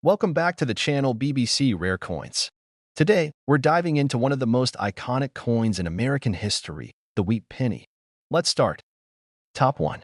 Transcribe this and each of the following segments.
Welcome back to the channel BBC Rare Coins. Today, we're diving into one of the most iconic coins in American history, the wheat penny. Let's start. Top 1.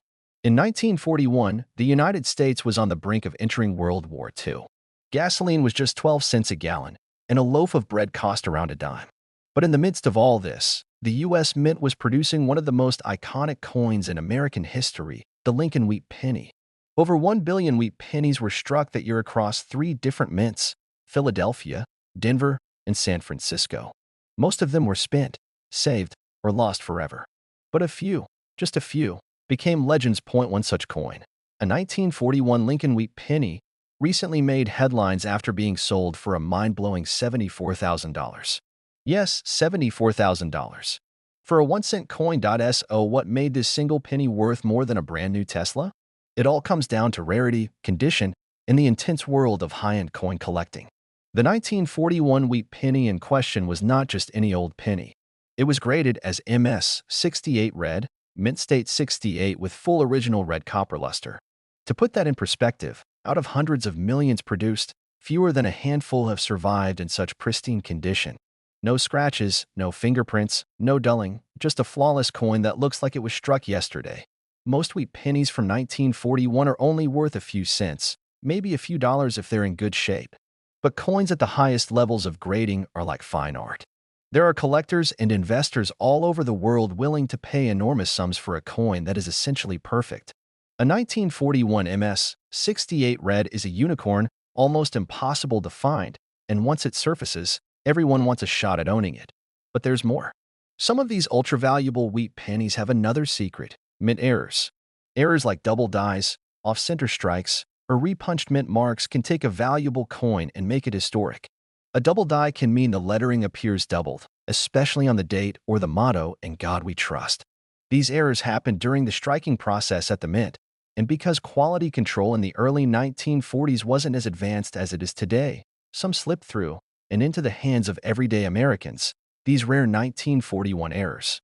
In 1941, the United States was on the brink of entering World War II. Gasoline was just 12 cents a gallon, and a loaf of bread cost around a dime. But in the midst of all this, the U.S. Mint was producing one of the most iconic coins in American history, the Lincoln Wheat Penny. Over 1 billion wheat pennies were struck that year across 3 different mints: Philadelphia, Denver, and San Francisco. Most of them were spent, saved, or lost forever. But a few, just a few, became legends. Point one such coin, a 1941 Lincoln Wheat Penny, recently made headlines after being sold for a mind-blowing $74,000. Yes, $74,000. For a 1-cent coin. So what made this single penny worth more than a brand new Tesla? It all comes down to rarity, condition, and the intense world of high-end coin collecting. The 1941 wheat penny in question was not just any old penny. It was graded as MS 68 red, mint state 68 with full original red copper luster. To put that in perspective, out of hundreds of millions produced, fewer than a handful have survived in such pristine condition. No scratches, no fingerprints, no dulling, just a flawless coin that looks like it was struck yesterday. Most wheat pennies from 1941 are only worth a few cents, maybe a few dollars if they're in good shape. But coins at the highest levels of grading are like fine art. There are collectors and investors all over the world willing to pay enormous sums for a coin that is essentially perfect. A 1941 MS 68 red is a unicorn, almost impossible to find, and once it surfaces, everyone wants a shot at owning it. But there's more. Some of these ultra-valuable wheat pennies have another secret: mint errors. Errors like double dies, off-center strikes, or repunched mint marks can take a valuable coin and make it historic. A double die can mean the lettering appears doubled, especially on the date or the motto, "In God We Trust." These errors happened during the striking process at the mint, and because quality control in the early 1940s wasn't as advanced as it is today, some slipped through and into the hands of everyday Americans. These rare 1941 errors,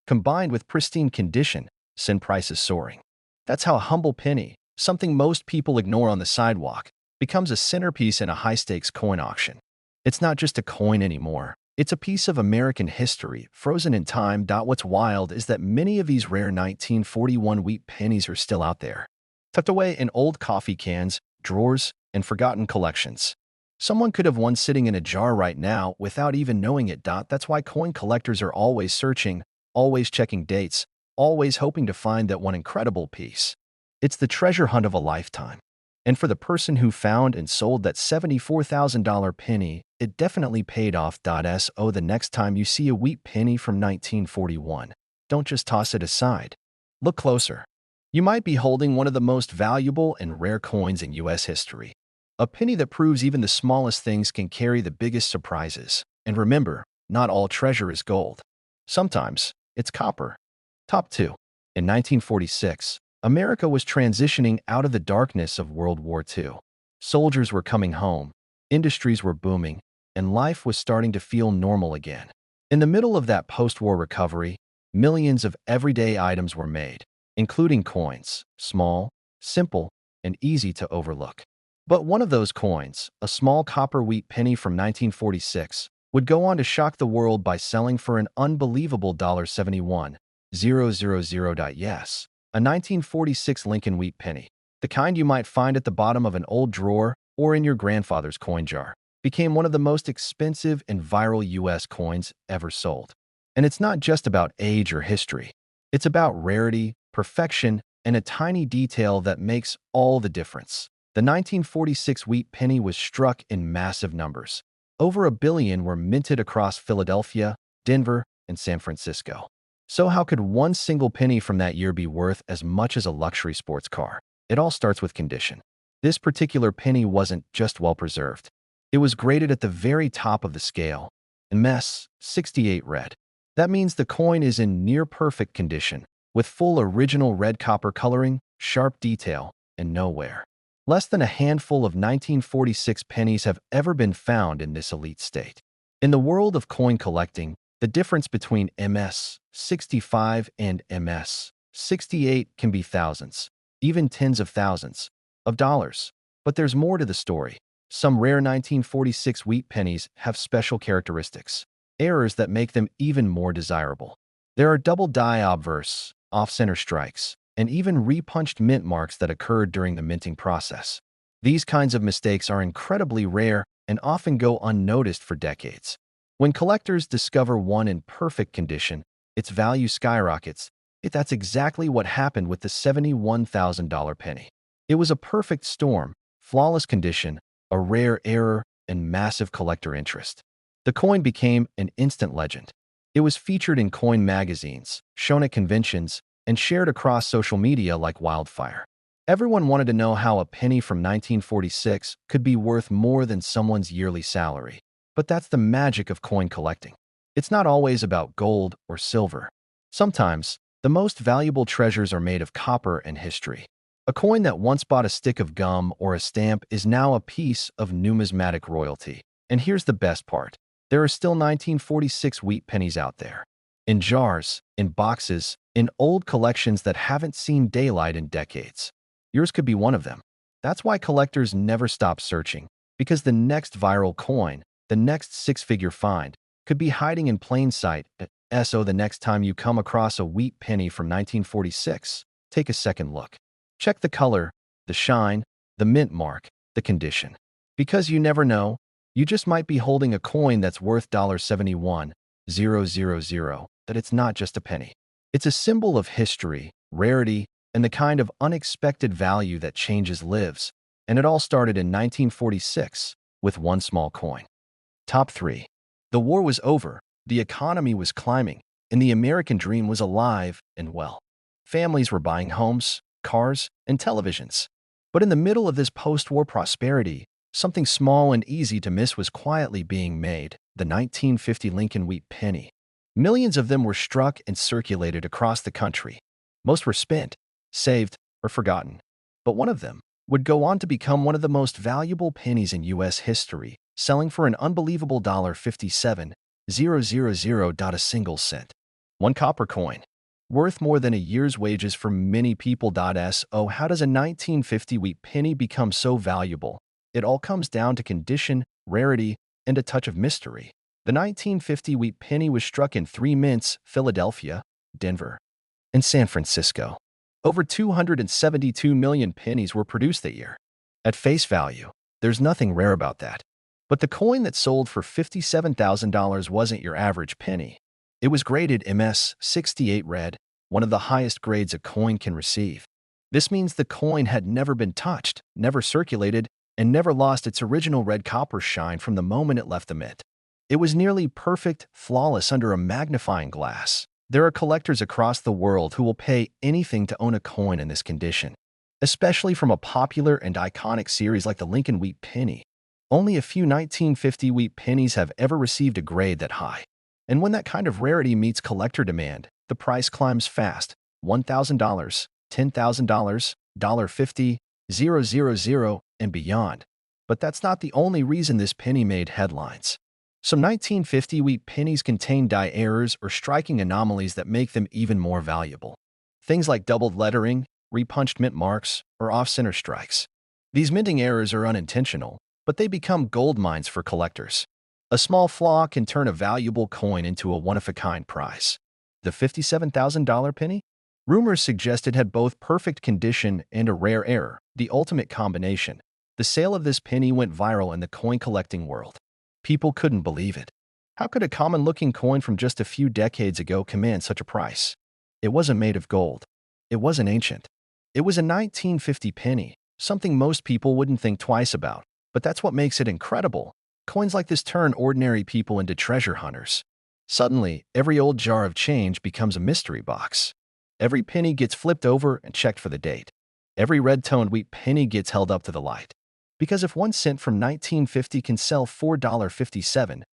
combined with pristine condition, send prices soaring. That's how a humble penny, something most people ignore on the sidewalk, becomes a centerpiece in a high-stakes coin auction. It's not just a coin anymore. It's a piece of American history, frozen in time. What's wild is that many of these rare 1941 wheat pennies are still out there, tucked away in old coffee cans, drawers, and forgotten collections. Someone could have one sitting in a jar right now without even knowing it. That's why coin collectors are always searching, always checking dates, always hoping to find that one incredible piece. It's the treasure hunt of a lifetime. And for the person who found and sold that $74,000 penny, it definitely paid off. So the next time you see a wheat penny from 1941, don't just toss it aside. Look closer. You might be holding one of the most valuable and rare coins in U.S. history. A penny that proves even the smallest things can carry the biggest surprises. And remember, not all treasure is gold. Sometimes it's copper. Top 2. In 1946, America was transitioning out of the darkness of World War II. Soldiers were coming home, industries were booming, and life was starting to feel normal again. In the middle of that post-war recovery, millions of everyday items were made, including coins, small, simple, and easy to overlook. But one of those coins, a small copper wheat penny from 1946, would go on to shock the world by selling for an unbelievable $71,000. Yes, a 1946 Lincoln wheat penny, the kind you might find at the bottom of an old drawer or in your grandfather's coin jar, became one of the most expensive and viral U.S. coins ever sold. And it's not just about age or history. It's about rarity, perfection, and a tiny detail that makes all the difference. The 1946 wheat penny was struck in massive numbers. Over 1 billion were minted across Philadelphia, Denver, and San Francisco. So how could one single penny from that year be worth as much as a luxury sports car? It all starts with condition. This particular penny wasn't just well preserved. It was graded at the very top of the scale, MS 68 red. That means the coin is in near-perfect condition, with full original red copper coloring, sharp detail, and no wear. Less than a handful of 1946 pennies have ever been found in this elite state. In the world of coin collecting, the difference between MS 65 and MS 68 can be thousands, even tens of thousands, of dollars. But there's more to the story. Some rare 1946 wheat pennies have special characteristics, errors that make them even more desirable. There are double die obverse, off-center strikes, and even repunched mint marks that occurred during the minting process. These kinds of mistakes are incredibly rare and often go unnoticed for decades. When collectors discover one in perfect condition, its value skyrockets. That's exactly what happened with the $71,000 penny. It was a perfect storm, flawless condition, a rare error, and massive collector interest. The coin became an instant legend. It was featured in coin magazines, shown at conventions, and shared across social media like wildfire. Everyone wanted to know how a penny from 1946 could be worth more than someone's yearly salary. But that's the magic of coin collecting. It's not always about gold or silver. Sometimes, the most valuable treasures are made of copper and history. A coin that once bought a stick of gum or a stamp is now a piece of numismatic royalty. And here's the best part. There are still 1946 wheat pennies out there. In jars, in boxes, in old collections that haven't seen daylight in decades. Yours could be one of them. That's why collectors never stop searching, because the next viral coin, the next six-figure find, could be hiding in plain sight. So the next time you come across a wheat penny from 1946, take a second look. Check the color, the shine, the mint mark, the condition. Because you never know, you just might be holding a coin that's worth $71,000, that it's not just a penny. It's a symbol of history, rarity, and the kind of unexpected value that changes lives. And it all started in 1946 with one small coin. Top 3. The war was over, the economy was climbing, and the American dream was alive and well. Families were buying homes, cars, and televisions. But in the middle of this post-war prosperity, something small and easy to miss was quietly being made, the 1950 Lincoln wheat penny. Millions of them were struck and circulated across the country. Most were spent, saved, or forgotten. But one of them would go on to become one of the most valuable pennies in U.S. history, selling for an unbelievable $57,000, a single cent. One copper coin, worth more than a year's wages for many people. So how does a 1950 wheat penny become so valuable? It all comes down to condition, rarity, and a touch of mystery. The 1950 wheat penny was struck in 3 mints: Philadelphia, Denver, and San Francisco. Over 272 million pennies were produced that year. At face value, there's nothing rare about that. But the coin that sold for $57,000 wasn't your average penny. It was graded MS-68 red, one of the highest grades a coin can receive. This means the coin had never been touched, never circulated, and never lost its original red copper shine from the moment it left the mint. It was nearly perfect, flawless under a magnifying glass. There are collectors across the world who will pay anything to own a coin in this condition, especially from a popular and iconic series like the Lincoln wheat penny. Only a few 1950 wheat pennies have ever received a grade that high. And when that kind of rarity meets collector demand, the price climbs fast: $1,000, $10,000, $50,000, and beyond. But that's not the only reason this penny made headlines. Some 1950 wheat pennies contain die errors or striking anomalies that make them even more valuable. Things like doubled lettering, repunched mint marks, or off-center strikes. These minting errors are unintentional, but they become gold mines for collectors. A small flaw can turn a valuable coin into a one-of-a-kind prize. The $57,000 penny? Rumors suggest it had both perfect condition and a rare error, the ultimate combination. The sale of this penny went viral in the coin collecting world. People couldn't believe it. How could a common-looking coin from just a few decades ago command such a price? It wasn't made of gold. It wasn't ancient. It was a 1950 penny, something most people wouldn't think twice about. But that's what makes it incredible. Coins like this turn ordinary people into treasure hunters. Suddenly, every old jar of change becomes a mystery box. Every penny gets flipped over and checked for the date. Every red-toned wheat penny gets held up to the light. Because if 1 cent from 1950 can sell $4.57,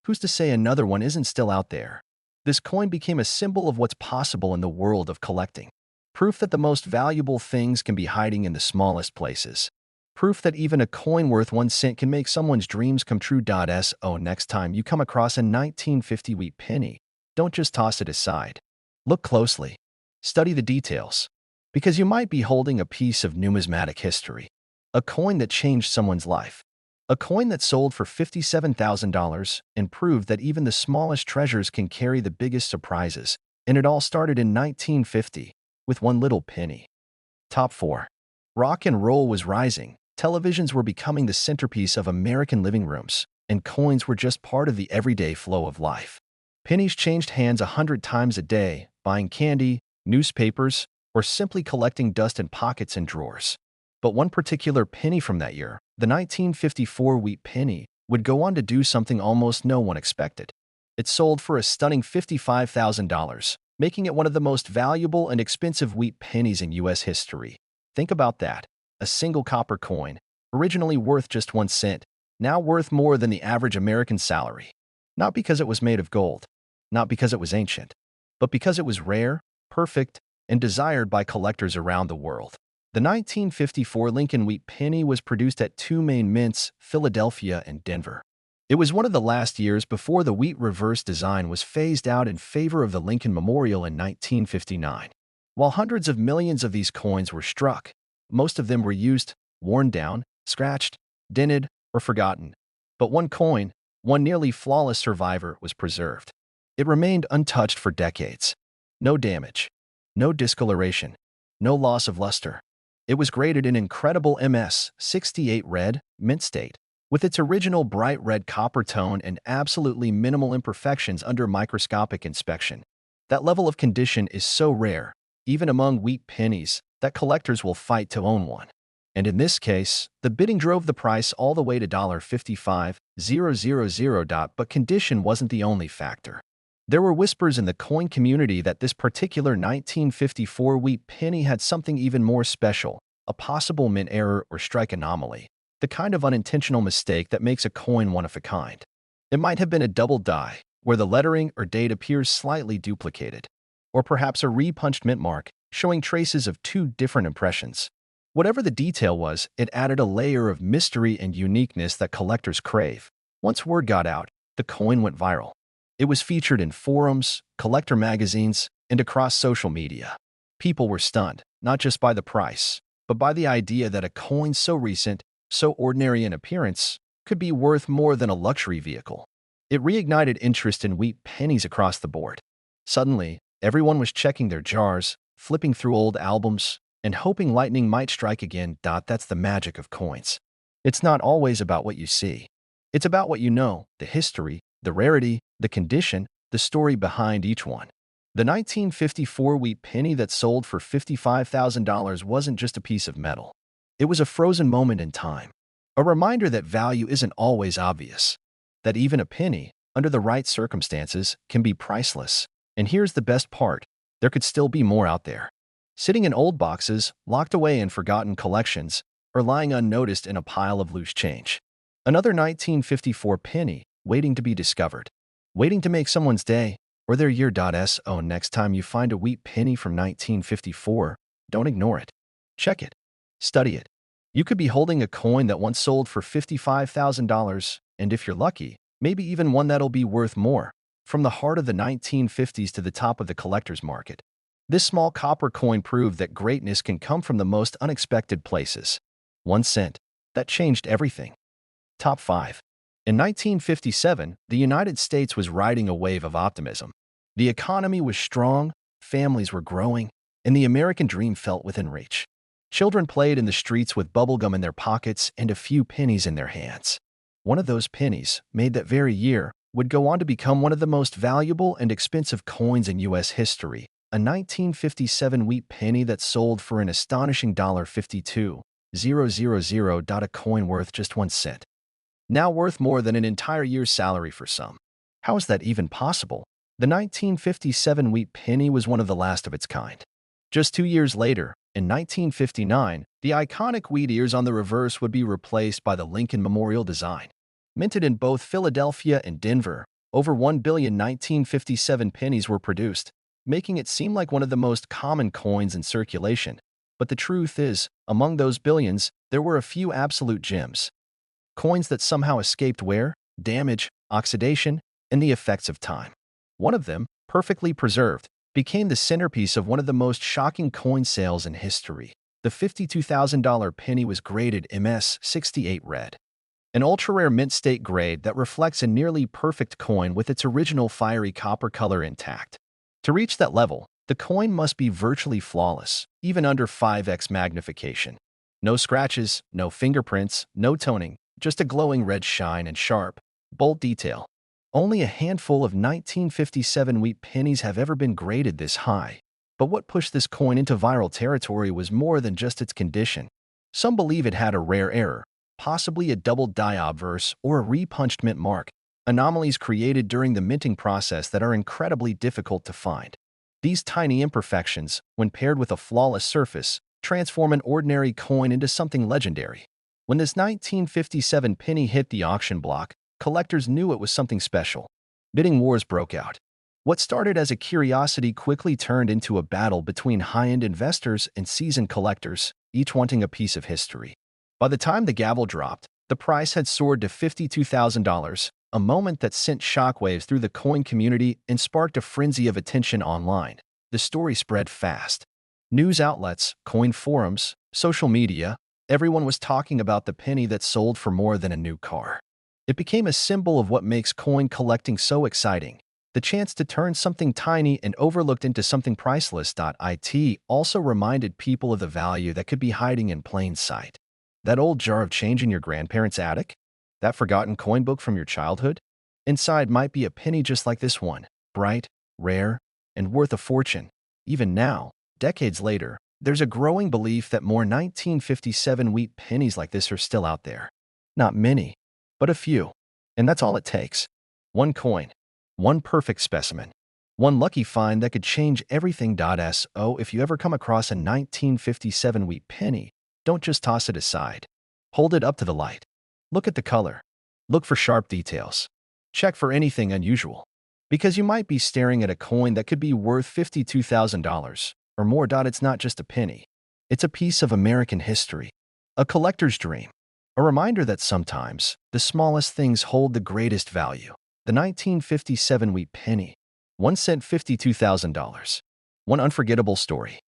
who's to say another one isn't still out there? This coin became a symbol of what's possible in the world of collecting. Proof that the most valuable things can be hiding in the smallest places. Proof that even a coin worth 1 cent can make someone's dreams come true. So next time you come across a 1950 wheat penny, don't just toss it aside. Look closely. Study the details. Because you might be holding a piece of numismatic history. A coin that changed someone's life. A coin that sold for $57,000 and proved that even the smallest treasures can carry the biggest surprises. And it all started in 1950 with one little penny. Top 4. Rock and roll was rising. Televisions were becoming the centerpiece of American living rooms, and coins were just part of the everyday flow of life. Pennies changed hands 100 times a day, buying candy, newspapers, or simply collecting dust in pockets and drawers. But one particular penny from that year, the 1954 wheat penny, would go on to do something almost no one expected. It sold for a stunning $55,000, making it one of the most valuable and expensive wheat pennies in U.S. history. Think about that. A single copper coin, originally worth just 1 cent, now worth more than the average American salary. Not because it was made of gold, not because it was ancient, but because it was rare, perfect, and desired by collectors around the world. The 1954 Lincoln wheat penny was produced at two main mints, Philadelphia and Denver. It was one of the last years before the wheat reverse design was phased out in favor of the Lincoln Memorial in 1959. While hundreds of millions of these coins were struck, most of them were used, worn down, scratched, dented, or forgotten. But one coin, one nearly flawless survivor, was preserved. It remained untouched for decades. No damage, no discoloration, no loss of luster. It was graded in incredible MS-68 red, mint state, with its original bright red copper tone and absolutely minimal imperfections under microscopic inspection. That level of condition is so rare, even among wheat pennies, that collectors will fight to own one. And in this case, the bidding drove the price all the way to $55,000. But condition wasn't the only factor. There were whispers in the coin community that this particular 1954 wheat penny had something even more special, a possible mint error or strike anomaly, the kind of unintentional mistake that makes a coin one of a kind. It might have been a double die, where the lettering or date appears slightly duplicated, or perhaps a repunched mint mark, showing traces of two different impressions. Whatever the detail was, it added a layer of mystery and uniqueness that collectors crave. Once word got out, the coin went viral. It was featured in forums, collector magazines, and across social media. People were stunned, not just by the price, but by the idea that a coin so recent, so ordinary in appearance, could be worth more than a luxury vehicle. It reignited interest in wheat pennies across the board. Suddenly, everyone was checking their jars, flipping through old albums, and hoping lightning might strike again. That's the magic of coins. It's not always about what you see. It's about what you know, the history, the rarity, the condition, the story behind each one. The 1954 wheat penny that sold for $55,000 wasn't just a piece of metal. It was a frozen moment in time, a reminder that value isn't always obvious, that even a penny, under the right circumstances, can be priceless. And here's the best part, there could still be more out there, sitting in old boxes, locked away in forgotten collections, or lying unnoticed in a pile of loose change. Another 1954 penny, waiting to be discovered, waiting to make someone's day or their year. So next time you find a wheat penny from 1954, don't ignore it. Check it. Study it. You could be holding a coin that once sold for $55,000, and if you're lucky, maybe even one that'll be worth more. From the heart of the 1950s to the top of the collector's market, this small copper coin proved that greatness can come from the most unexpected places. 1 cent. That changed everything. Top 5. In 1957, the United States was riding a wave of optimism. The economy was strong, families were growing, and the American dream felt within reach. Children played in the streets with bubblegum in their pockets and a few pennies in their hands. One of those pennies, made that very year, would go on to become one of the most valuable and expensive coins in U.S. history, a 1957 wheat penny that sold for an astonishing $52,000. A coin worth just 1 cent. Now worth more than an entire year's salary for some. How is that even possible? The 1957 wheat penny was one of the last of its kind. Just 2 years later, in 1959, the iconic wheat ears on the reverse would be replaced by the Lincoln Memorial design. Minted in both Philadelphia and Denver, over 1 billion 1957 pennies were produced, making it seem like one of the most common coins in circulation. But the truth is, among those billions, there were a few absolute gems. Coins that somehow escaped wear, damage, oxidation, and the effects of time. One of them, perfectly preserved, became the centerpiece of one of the most shocking coin sales in history. The $52,000 penny was graded MS-68 red, an ultra-rare mint state grade that reflects a nearly perfect coin with its original fiery copper color intact. To reach that level, the coin must be virtually flawless, even under 5x magnification. No scratches, no fingerprints, no toning, just a glowing red shine and sharp, bold detail. Only a handful of 1957 wheat pennies have ever been graded this high. But what pushed this coin into viral territory was more than just its condition. Some believe it had a rare error, possibly a double die obverse or a repunched mint mark, anomalies created during the minting process that are incredibly difficult to find. These tiny imperfections, when paired with a flawless surface, transform an ordinary coin into something legendary. When this 1957 penny hit the auction block, collectors knew it was something special. Bidding wars broke out. What started as a curiosity quickly turned into a battle between high-end investors and seasoned collectors, each wanting a piece of history. By the time the gavel dropped, the price had soared to $52,000, a moment that sent shockwaves through the coin community and sparked a frenzy of attention online. The story spread fast. News outlets, coin forums, social media, everyone was talking about the penny that sold for more than a new car. It became a symbol of what makes coin collecting so exciting. The chance to turn something tiny and overlooked into something priceless. It also reminded people of the value that could be hiding in plain sight. That old jar of change in your grandparents' attic? That forgotten coin book from your childhood? Inside might be a penny just like this one, bright, rare, and worth a fortune. Even now, decades later, there's a growing belief that more 1957 wheat pennies like this are still out there. Not many, but a few. And that's all it takes. One coin. One perfect specimen. One lucky find that could change everything. So if you ever come across a 1957 wheat penny, don't just toss it aside. Hold it up to the light. Look at the color. Look for sharp details. Check for anything unusual. Because you might be staring at a coin that could be worth $52,000 or more. It's not just a penny. It's a piece of American history. A collector's dream. A reminder that sometimes the smallest things hold the greatest value. The 1957 wheat penny. One cent $52,000. One unforgettable story.